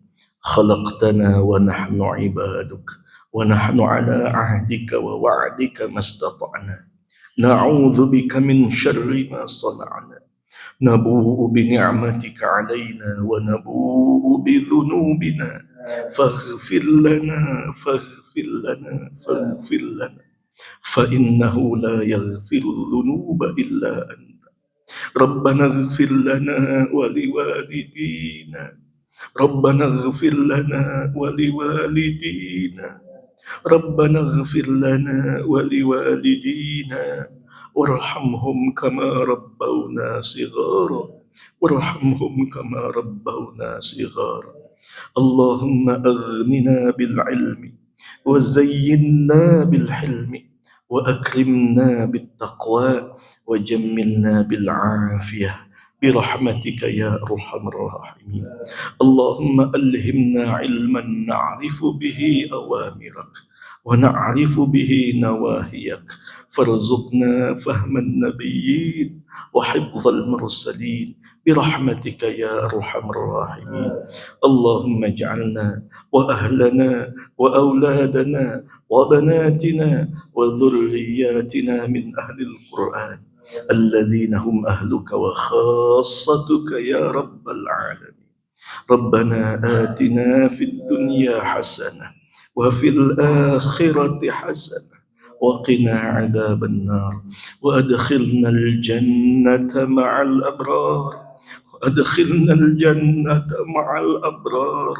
khalaqtana wa nahnu ibaduk ونحن على عهدك ووعدك ما استطعنا نعوذ بك من شر ما صنعنا نبوء بنعمتك علينا ونبوء بذنوبنا فاغفر لنا فاغفر لنا فاغفر لنا فإنه لا يغفر الذنوب إلا أنت ربنا اغفر لنا ولوالدينا ربنا اغفر لنا ولوالدينا ربنا اغفر لنا ولوالدينا وارحمهم كما ربونا صغارا وارحمهم كما ربونا صغارا اللهم أغننا بالعلم وزينا بالحلم وأكرمنا بالتقوى وجملنا بالعافية برحمتك يا أرحم الراحمين اللهم ألهمنا علما نعرف به أوامرك ونعرف به نواهيك فارزقنا فهم النبيين وحفظ المرسلين برحمتك يا أرحم الراحمين اللهم اجعلنا وأهلنا وأولادنا وبناتنا وذرياتنا من أهل القرآن الذين هم أهلك وخاصتك يا رب العالمين ربنا آتنا في الدنيا حسنة وفي الآخرة حسنة وقنا عذاب النار وأدخلنا الجنة مع الأبرار وأدخلنا الجنة مع الأبرار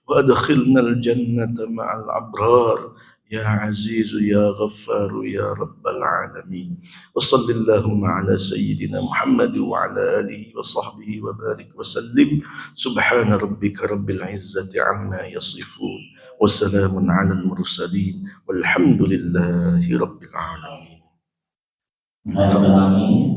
وأدخلنا الجنة مع الأبرار يا عزيز يا غفار يا رب العالمين وصل اللهم على سيدنا محمد وعلى آله وصحبه وبارك وسلم سبحان ربك رب العزة عما يصفون وسلام على المرسلين والحمد لله رب العالمين. Amin.